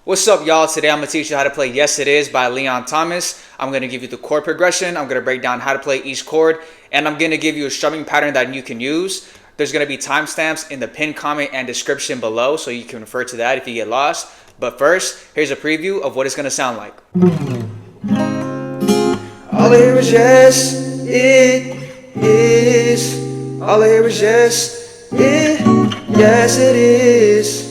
What's up, y'all? Today I'm going to teach you how to play Yes It Is by Leon Thomas. I'm going to give you the chord progression. I'm going to break down how to play each chord. And I'm going to give you a strumming pattern that you can use. There's going to be timestamps in the pinned comment and description below, so you can refer to that if you get lost. But first, here's a preview of what it's going to sound like. All I hear is yes, it is. All I hear is yes, yes it is.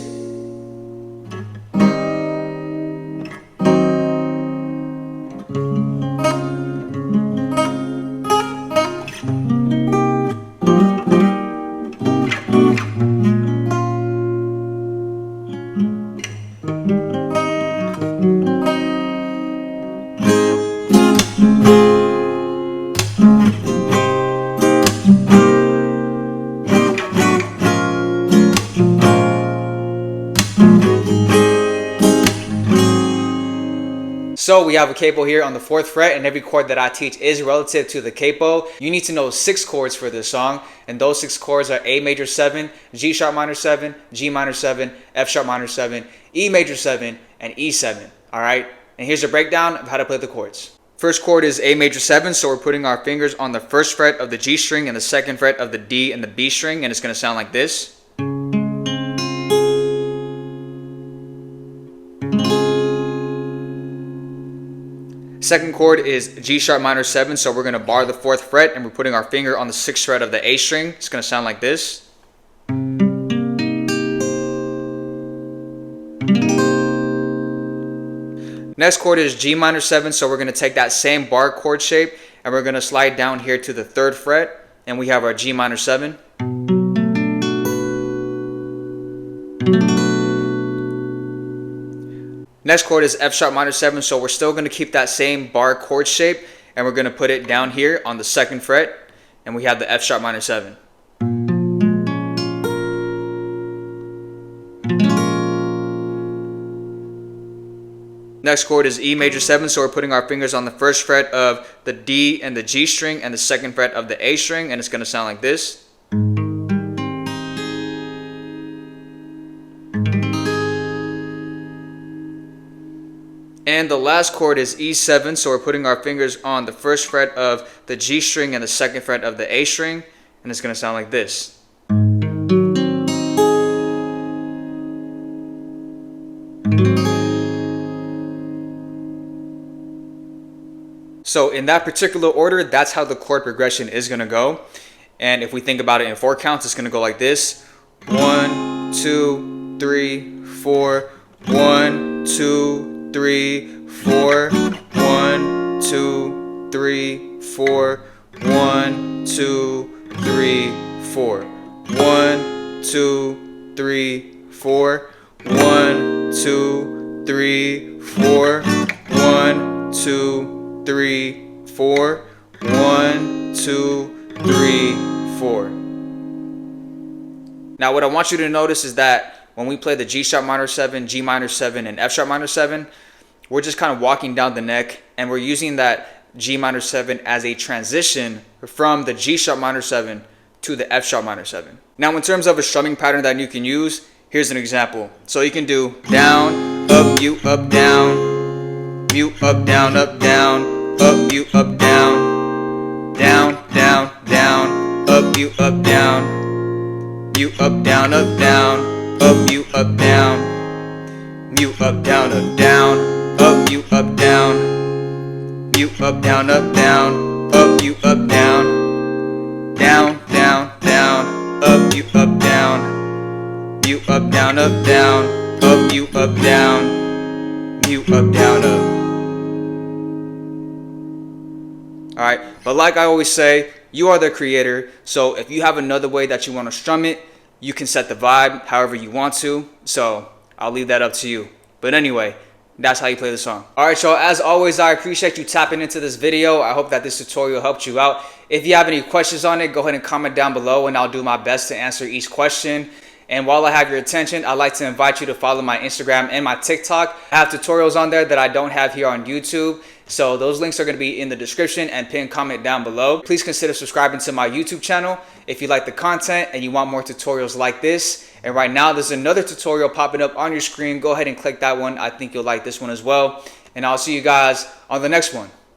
So we have a capo here on the 4th fret, and every chord that I teach is relative to the capo. You need to know 6 chords for this song, and those 6 chords are A major 7, G sharp minor 7, G minor 7, F sharp minor 7, E major 7, and E7. All right, and here's a breakdown of how to play the chords. First chord is A major 7, so we're putting our fingers on the 1st fret of the G string and the 2nd fret of the D and the B string, and it's going to sound like this. Second chord is G sharp minor 7, so we're going to bar the 4th fret and we're putting our finger on the 6th fret of the A string. It's going to sound like this. Next chord is G minor 7, so we're going to take that same bar chord shape and we're going to slide down here to the 3rd fret, and we have our G minor 7. Next chord is F sharp minor 7, so we're still going to keep that same bar chord shape and we're going to put it down here on the 2nd fret, and we have the F sharp minor 7. Next chord is E major 7, so we're putting our fingers on the 1st fret of the D and the G string and the 2nd fret of the A string, and it's going to sound like this. And the last chord is E7, so we're putting our fingers on the 1st fret of the G string and the 2nd fret of the A string, and it's going to sound like this. So in that particular order, that's how the chord progression is going to go. And if we think about it in 4 counts, it's going to go like this. 1, 2, 3, 4, 1, 2, 3, 4, 1, 2, 3, 4, 1, 2, 3, 4, 1, 2, 3, 4, 1, 2, 3, 4, 1, 2, 3, 4, 1, 2, 3, 4. Now what I want you to notice is that when we play the G sharp minor 7, G minor 7, and F sharp minor 7, we're just kind of walking down the neck and we're using that G minor 7 as a transition from the G sharp minor 7 to the F sharp minor 7. Now in terms of a strumming pattern that you can use, here's an example. So you can do down, up, mute, up, down, mute, up, down, up, down, up, mute, up, down, down, down, down, up, mute, up, down, mute, up, down, up, down, up, mute, up, down, mute, up, down, up, down, up, mute, up, down, mute, up, down, up, down, up, mute, up, down, down, down, down, up, mute, up, down, mute, up, down, up, down, up, mute, up, down, mute, up, down, up. Alright, but like I always say, you are the creator, so if you have another way that you want to strum it, you can set the vibe however you want to, so I'll leave that up to you. But anyway, that's how you play the song. Alright, y'all, as always, I appreciate you tapping into this video. I hope that this tutorial helped you out. If you have any questions on it, go ahead and comment down below and I'll do my best to answer each question. And while I have your attention, I'd like to invite you to follow my Instagram and my TikTok. I have tutorials on there that I don't have here on YouTube. So those links are going to be in the description and pinned comment down below. Please consider subscribing to my YouTube channel if you like the content and you want more tutorials like this. And right now there's another tutorial popping up on your screen. Go ahead and click that one. I think you'll like this one as well. And I'll see you guys on the next one.